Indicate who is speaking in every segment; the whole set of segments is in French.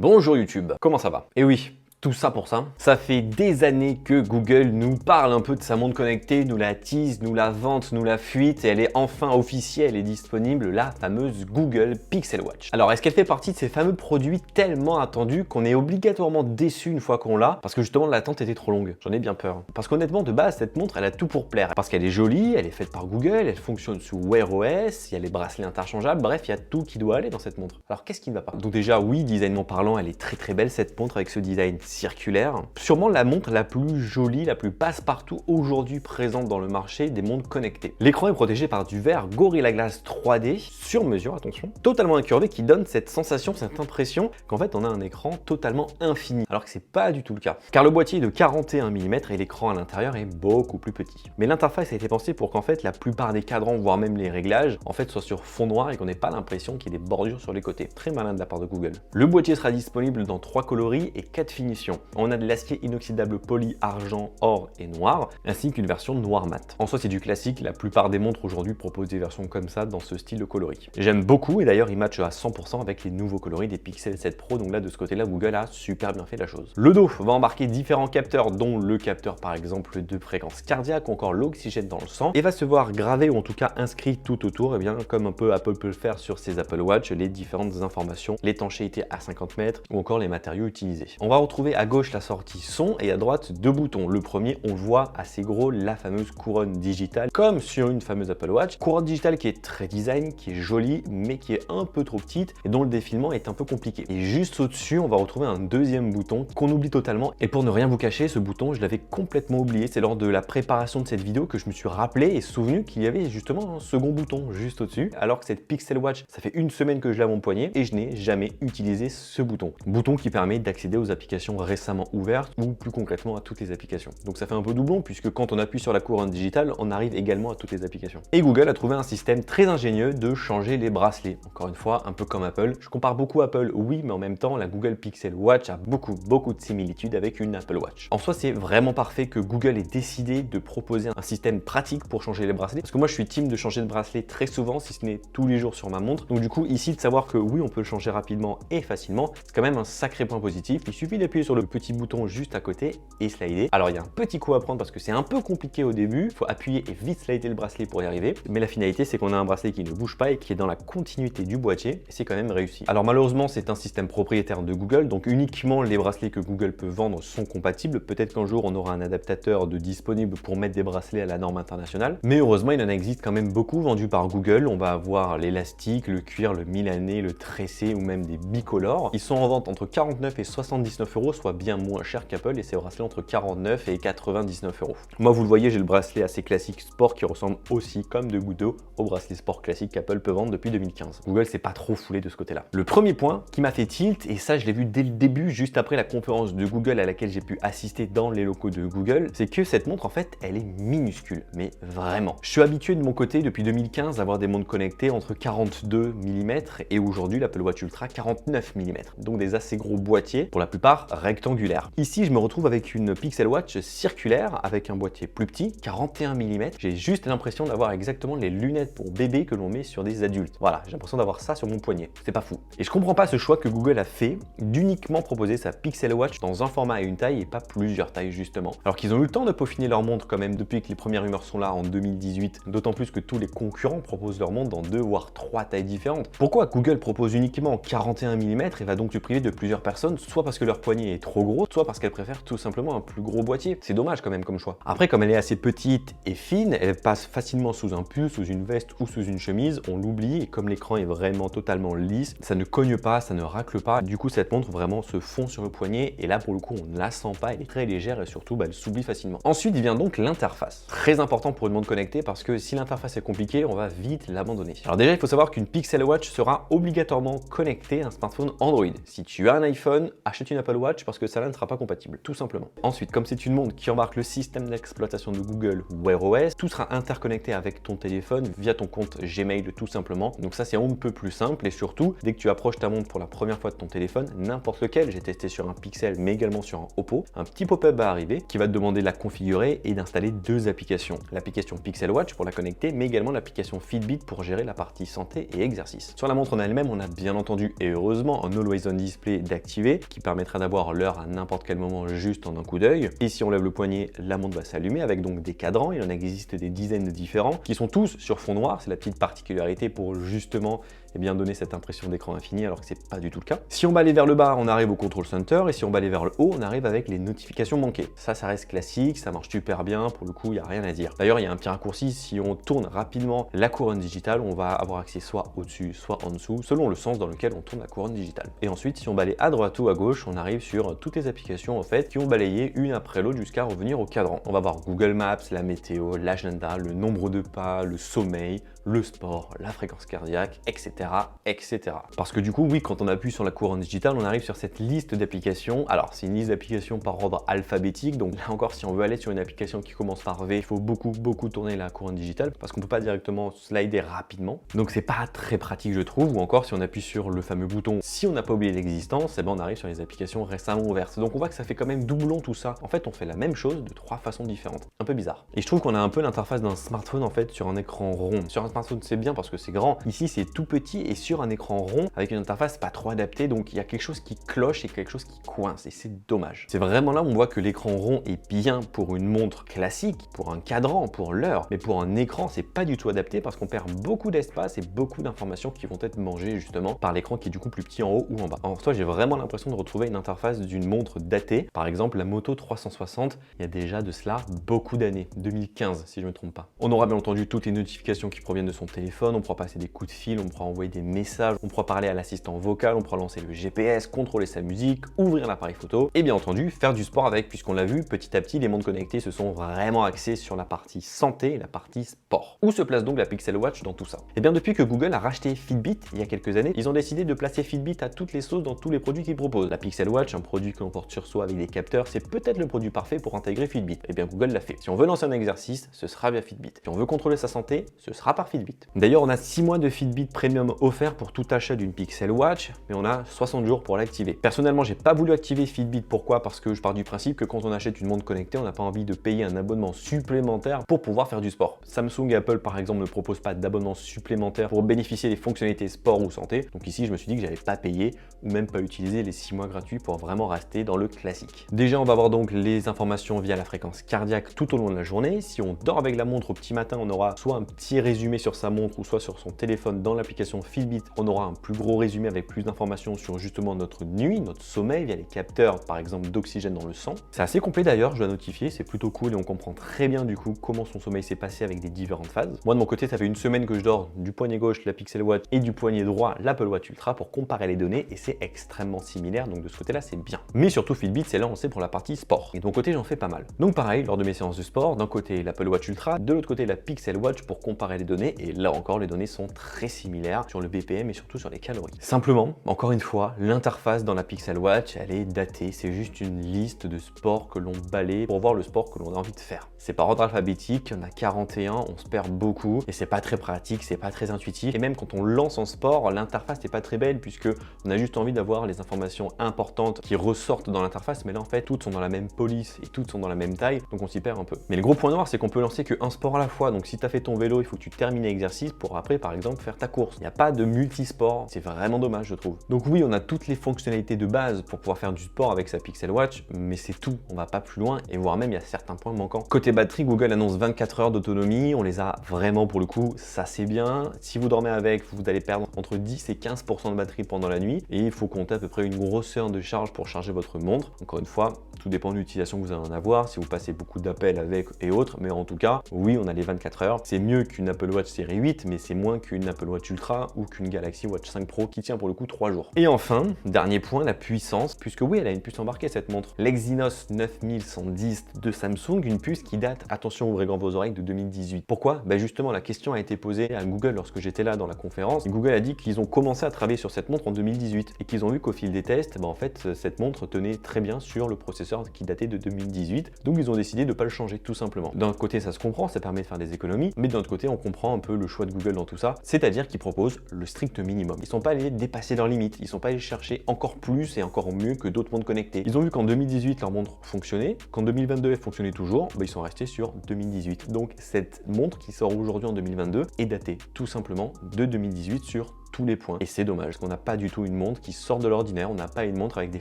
Speaker 1: Bonjour YouTube, comment ça va? Et oui, tout ça pour ça. Ça fait des années que Google nous parle un peu de sa montre connectée, nous la tease, nous la vante, nous la fuite et elle est enfin officielle et disponible, la fameuse Google Pixel Watch. Alors est-ce qu'elle fait partie de ces fameux produits tellement attendus qu'on est obligatoirement déçu une fois qu'on l'a parce que justement l'attente était trop longue? J'en ai bien peur. Parce qu'honnêtement de base cette montre elle a tout pour plaire. Parce qu'elle est jolie, elle est faite par Google, elle fonctionne sous Wear OS, il y a les bracelets interchangeables, bref il y a tout qui doit aller dans cette montre. Alors qu'est-ce qui ne va pas? Donc déjà oui, designement parlant, elle est très belle cette montre avec ce design circulaire. Sûrement la montre la plus jolie, la plus passe-partout aujourd'hui présente dans le marché des montres connectées. L'écran est protégé par du verre Gorilla Glass 3D sur mesure, attention, totalement incurvé qui donne cette sensation, cette impression qu'en fait on a un écran totalement infini, alors que c'est pas du tout le cas. Car le boîtier est de 41 mm et l'écran à l'intérieur est beaucoup plus petit. Mais l'interface a été pensée pour qu'en fait la plupart des cadrans, voire même les réglages, en fait soient sur fond noir et qu'on n'ait pas l'impression qu'il y ait des bordures sur les côtés. Très malin de la part de Google. Le boîtier sera disponible dans 3 coloris et 4 finitions. On a de l'acier inoxydable poli, argent, or et noir, ainsi qu'une version noir mat. En soi c'est du classique, la plupart des montres aujourd'hui proposent des versions comme ça dans ce style de coloris. J'aime beaucoup et d'ailleurs il match à 100% avec les nouveaux coloris des Pixel 7 Pro, donc là de ce côté-là Google a super bien fait la chose. Le dos va embarquer différents capteurs, dont le capteur par exemple de fréquence cardiaque ou encore l'oxygène dans le sang, et va se voir gravé ou en tout cas inscrit tout autour, et bien comme un peu Apple peut le faire sur ses Apple Watch, les différentes informations, l'étanchéité à 50 mètres ou encore les matériaux utilisés. On va retrouver à gauche la sortie son et à droite deux boutons. Le premier, on voit assez gros la fameuse couronne digitale, comme sur une fameuse Apple Watch. Couronne digitale qui est très design, qui est jolie, mais qui est un peu trop petite et dont le défilement est un peu compliqué. Et juste au-dessus, on va retrouver un deuxième bouton qu'on oublie totalement. Et pour ne rien vous cacher, ce bouton, je l'avais complètement oublié. C'est lors de la préparation de cette vidéo que je me suis rappelé et souvenu qu'il y avait justement un second bouton juste au-dessus, alors que cette Pixel Watch, ça fait une semaine que je l'ai à mon poignet et je n'ai jamais utilisé ce bouton. Bouton qui permet d'accéder aux applications récemment ouvertes ou plus concrètement à toutes les applications. Donc ça fait un peu doublon puisque quand on appuie sur la couronne digitale, on arrive également à toutes les applications. Et Google a trouvé un système très ingénieux de changer les bracelets. Encore une fois, un peu comme Apple. Je compare beaucoup Apple, oui, mais en même temps, la Google Pixel Watch a beaucoup de similitudes avec une Apple Watch. En soi, c'est vraiment parfait que Google ait décidé de proposer un système pratique pour changer les bracelets. Parce que moi, je suis team de changer de bracelet très souvent, si ce n'est tous les jours sur ma montre. Donc du coup, ici, de savoir que oui, on peut le changer rapidement et facilement, c'est quand même un sacré point positif. Il suffit d'appuyer sur le petit bouton juste à côté et slider. Alors il y a un petit coup à prendre parce que c'est un peu compliqué au début, il faut appuyer et vite slider le bracelet pour y arriver, mais la finalité c'est qu'on a un bracelet qui ne bouge pas et qui est dans la continuité du boîtier et c'est quand même réussi. Alors malheureusement c'est un système propriétaire de Google, donc uniquement les bracelets que Google peut vendre sont compatibles. Peut-être qu'un jour on aura un adaptateur disponible pour mettre des bracelets à la norme internationale, mais heureusement il en existe quand même beaucoup vendus par Google. On va avoir l'élastique, le cuir, le milanais, le tressé ou même des bicolores. Ils sont en vente entre 49 et 79 euros, soit bien moins cher qu'Apple, et ces bracelets entre 49 et 99 euros. Moi vous le voyez, j'ai le bracelet assez classique sport qui ressemble aussi comme de gouttes d'eau au bracelet sport classique qu'Apple peut vendre depuis 2015. Google s'est pas trop foulé de ce côté-là. Le premier point qui m'a fait tilt, et ça je l'ai vu dès le début, juste après la conférence de Google à laquelle j'ai pu assister dans les locaux de Google, c'est que cette montre en fait elle est minuscule, mais vraiment. Je suis habitué de mon côté depuis 2015 à avoir des montres connectées entre 42 mm et aujourd'hui l'Apple Watch Ultra 49 mm, donc des assez gros boîtiers, pour la plupart rectangulaires. Ici je me retrouve avec une Pixel Watch circulaire avec un boîtier plus petit, 41 mm. J'ai juste l'impression d'avoir exactement les lunettes pour bébé que l'on met sur des adultes. Voilà, j'ai l'impression d'avoir ça sur mon poignet. C'est pas fou. Et je comprends pas ce choix que Google a fait d'uniquement proposer sa Pixel Watch dans un format et une taille et pas plusieurs tailles justement. Alors qu'ils ont eu le temps de peaufiner leur montre quand même depuis que les premières rumeurs sont là en 2018, d'autant plus que tous les concurrents proposent leur montre dans 2 voire 3 tailles différentes. Pourquoi Google propose uniquement 41 mm et va donc se priver de plusieurs personnes, soit parce que leur poignet est trop gros, soit parce qu'elles préfèrent tout simplement un plus gros boîtier? C'est dommage quand même comme choix. Après, comme elle est assez petite et fine, elle passe facilement sous un pull, sous une veste ou sous une chemise, on l'oublie, et comme l'écran est vraiment totalement lisse, ça ne cogne pas, ça ne racle pas. Du coup, cette montre vraiment se fond sur le poignet et là pour le coup, on ne la sent pas, elle est très légère et surtout, elle s'oublie facilement. Ensuite, il vient donc l'interface. Très important pour une montre connectée parce que si l'interface est compliquée, on va vite l'abandonner. Alors déjà, il faut savoir qu'une Pixel Watch sera obligatoirement connectée à un smartphone Android. Si tu as un iPhone, achète une Apple Watch, Watch parce que ça là ne sera pas compatible, tout simplement. Ensuite, comme c'est une montre qui embarque le système d'exploitation de Google Wear OS, tout sera interconnecté avec ton téléphone via ton compte Gmail tout simplement. Donc ça c'est on ne peut plus simple et surtout, dès que tu approches ta montre pour la première fois de ton téléphone, n'importe lequel, j'ai testé sur un Pixel mais également sur un Oppo, un petit pop-up va arriver qui va te demander de la configurer et d'installer deux applications. L'application Pixel Watch pour la connecter, mais également l'application Fitbit pour gérer la partie santé et exercice. Sur la montre en elle-même, on a bien entendu et heureusement un Always On Display d'activer qui permettra d'avoir l'heure à n'importe quel moment juste en un coup d'œil. Et si on lève le poignet, la montre va s'allumer avec donc des cadrans. Il en existe des dizaines de différents qui sont tous sur fond noir. C'est la petite particularité pour justement donner cette impression d'écran infini alors que c'est pas du tout le cas. Si on va aller vers le bas, on arrive au Control Center et si on va aller vers le haut, on arrive avec les notifications manquées. Ça reste classique, ça marche super bien, pour le coup, il n'y a rien à dire. D'ailleurs, il y a un petit raccourci, si on tourne rapidement la couronne digitale, on va avoir accès soit au-dessus, soit en dessous, selon le sens dans lequel on tourne la couronne digitale. Et ensuite, si on balaye à droite ou à gauche, on arrive sur toutes les applications en fait qui ont balayé une après l'autre jusqu'à revenir au cadran. On va voir Google Maps, la météo, l'agenda, le nombre de pas, le sommeil, le sport, la fréquence cardiaque, etc., etc. Parce que du coup, oui, quand on appuie sur la couronne digitale, on arrive sur cette liste d'applications. Alors, c'est une liste d'applications par ordre alphabétique. Donc là encore, si on veut aller sur une application qui commence par V, il faut beaucoup tourner la couronne digitale parce qu'on peut pas directement slider rapidement. Donc c'est pas très pratique, je trouve. Ou encore, si on appuie sur le fameux bouton, si on n'a pas oublié l'existence, on arrive sur les applications récemment ouvertes. Donc on voit que ça fait quand même doublon tout ça. En fait, on fait la même chose de trois façons différentes. Un peu bizarre. Et je trouve qu'on a un peu l'interface d'un smartphone en fait sur un écran rond. Sur un smartphone, c'est bien parce que c'est grand. Ici, c'est tout petit et sur un écran rond avec une interface pas trop adaptée. Donc il y a quelque chose qui cloche et quelque chose qui coince et c'est dommage. C'est vraiment là où on voit que l'écran rond est bien pour une montre classique, pour un cadran, pour l'heure, mais pour un écran, c'est pas du tout adapté parce qu'on perd beaucoup d'espace et beaucoup d'informations qui vont être mangées justement par l'écran qui est du coup plus petit en haut ou en bas. En soi, j'ai vraiment l'impression de retrouver une interface d'une montre datée. Par exemple, la Moto 360, il y a déjà de cela beaucoup d'années, 2015 si je ne me trompe pas. On aura bien entendu toutes les notifications qui proviennent de son téléphone, on pourra passer des coups de fil, on pourra envoyer des messages, on pourra parler à l'assistant vocal, on pourra lancer le GPS, contrôler sa musique, ouvrir l'appareil photo et bien entendu faire du sport avec, puisqu'on l'a vu, petit à petit les montres connectées se sont vraiment axées sur la partie santé et la partie sport. Où se place donc la Pixel Watch dans tout ça? Et bien depuis que Google a racheté Fitbit il y a quelques années, ils ont décidé de placer Fitbit à toutes les sauces dans tous les produits qu'ils proposent. La Pixel Watch, un produit que l'on porte sur soi avec des capteurs, c'est peut-être le produit parfait pour intégrer Fitbit. Et bien Google l'a fait. Si on veut lancer un exercice, ce sera via Fitbit. Si on veut contrôler sa santé, ce sera par Fitbit. D'ailleurs, on a 6 mois de Fitbit Premium offert pour tout achat d'une Pixel Watch, mais on a 60 jours pour l'activer. Personnellement, j'ai pas voulu activer Fitbit. Pourquoi? Parce que je pars du principe que quand on achète une montre connectée, on n'a pas envie de payer un abonnement supplémentaire pour pouvoir faire du sport. Samsung et Apple, par exemple, ne proposent pas d'abonnement supplémentaire pour bénéficier des fonctionnalités sport ou santé. Donc ici, je me suis dit que j'allais pas payer ou même pas utiliser les 6 mois gratuits pour vraiment rester dans le classique. Déjà, on va avoir donc les informations via la fréquence cardiaque tout au long de la journée. Si on dort avec la montre au petit matin, on aura soit un petit résumé sur sa montre ou soit sur son téléphone dans l'application Fitbit. On aura un plus gros résumé avec plus d'informations sur justement notre nuit, notre sommeil via les capteurs par exemple d'oxygène dans le sang. C'est assez complet d'ailleurs, je dois notifier, c'est plutôt cool et on comprend très bien du coup comment son sommeil s'est passé avec des différentes phases. Moi de mon côté, ça fait une semaine que je dors du poignet gauche la Pixel Watch et du poignet droit l'Apple Watch Ultra pour comparer les données et c'est extrêmement similaire, donc de ce côté là c'est bien. Mais surtout Fitbit c'est lancé pour la partie sport et de mon côté j'en fais pas mal. Donc pareil, lors de mes séances de sport, d'un côté l'Apple Watch Ultra, de l'autre côté la Pixel Watch pour comparer les données et là encore les données sont très similaires sur le BPM et surtout sur les calories. Simplement, encore une fois, l'interface dans la Pixel Watch elle est datée, c'est juste une liste de sports que l'on balaye pour voir le sport que l'on a envie de faire. C'est par ordre alphabétique, il y en a 41, on se perd beaucoup et c'est pas très pratique, c'est pas très intuitif et même quand on lance en sport, l'interface n'est pas très belle puisque on a juste envie d'avoir les informations importantes qui ressortent dans l'interface, mais là en fait toutes sont dans la même police et toutes sont dans la même taille, donc on s'y perd un peu. Mais le gros point noir c'est qu'on peut lancer qu'un sport à la fois, donc si tu as fait ton vélo, il faut que tu termines l'exercice pour après par exemple faire ta course. Il n'y a pas de multisport, c'est vraiment dommage je trouve. Donc oui, on a toutes les fonctionnalités de base pour pouvoir faire du sport avec sa Pixel Watch, mais c'est tout, on va pas plus loin et voire même il y a certains points manquants. Côté batterie, Google annonce 24 heures d'autonomie, on les a vraiment pour le coup, ça c'est bien. Si vous dormez avec, vous allez perdre entre 10 et 15% de batterie pendant la nuit et il faut compter à peu près une grosse heure de charge pour charger votre montre. Encore une fois, tout dépend de l'utilisation que vous allez en avoir, si vous passez beaucoup d'appels avec et autres, mais en tout cas, oui, on a les 24 heures. C'est mieux qu'une Apple Watch série 8, mais c'est moins qu'une Apple Watch Ultra ou qu'une Galaxy Watch 5 Pro qui tient pour le coup 3 jours. Et enfin, dernier point, la puissance, puisque oui, elle a une puce embarquée cette montre. L'Exynos 9110 de Samsung, une puce qui date, attention, ouvrez grand vos oreilles, de 2018. Pourquoi? Justement, la question a été posée à Google lorsque j'étais là dans la conférence. Google a dit qu'ils ont commencé à travailler sur cette montre en 2018 et qu'ils ont vu qu'au fil des tests, en fait, cette montre tenait très bien sur le processeur qui datait de 2018. Donc ils ont décidé de ne pas le changer tout simplement. D'un côté, ça se comprend, ça permet de faire des économies, mais d'un autre côté, on comprend un peu le choix de Google dans tout ça, c'est-à-dire qu'ils proposent le strict minimum. Ils sont pas allés dépasser leurs limites, ils sont pas allés chercher encore plus et encore mieux que d'autres montres connectées. Ils ont vu qu'en 2018, leur montre fonctionnait, qu'en 2022, elle fonctionnait toujours, ils sont restés sur 2018. Donc cette montre qui sort aujourd'hui en 2022 est datée tout simplement de 2018 sur tous les points. Et c'est dommage, parce qu'on n'a pas du tout une montre qui sort de l'ordinaire, on n'a pas une montre avec des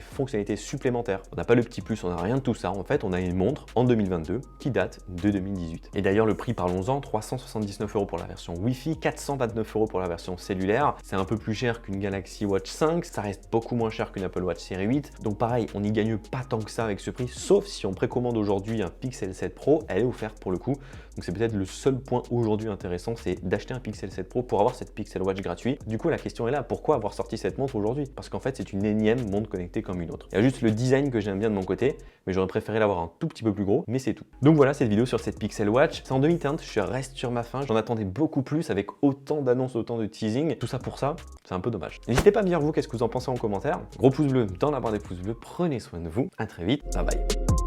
Speaker 1: fonctionnalités supplémentaires. On n'a pas le petit plus, on n'a rien de tout ça. En fait, on a une montre en 2022 qui date de 2018. Et d'ailleurs, le prix, parlons-en, 379 € pour la version Wi-Fi, 429 € pour la version cellulaire. C'est un peu plus cher qu'une Galaxy Watch 5, ça reste beaucoup moins cher qu'une Apple Watch série 8. Donc pareil, on n'y gagne pas tant que ça avec ce prix, sauf si on précommande aujourd'hui un Pixel 7 Pro, elle est offerte pour le coup. Donc c'est peut-être le seul point aujourd'hui intéressant, c'est d'acheter un Pixel 7 Pro pour avoir cette Pixel Watch gratuite. Du coup, la question est là, pourquoi avoir sorti cette montre aujourd'hui? Parce qu'en fait, c'est une énième montre connectée comme une autre. Il y a juste le design que j'aime bien de mon côté, mais j'aurais préféré l'avoir un tout petit peu plus gros, mais c'est tout. Donc voilà cette vidéo sur cette Pixel Watch. C'est en demi-teinte, je reste sur ma faim. J'en attendais beaucoup plus avec autant d'annonces, autant de teasing. Tout ça pour ça, c'est un peu dommage. N'hésitez pas à me dire vous qu'est-ce que vous en pensez en commentaire. Gros pouce bleu dans la barre des pouces bleus. Prenez soin de vous. À très vite. Bye bye.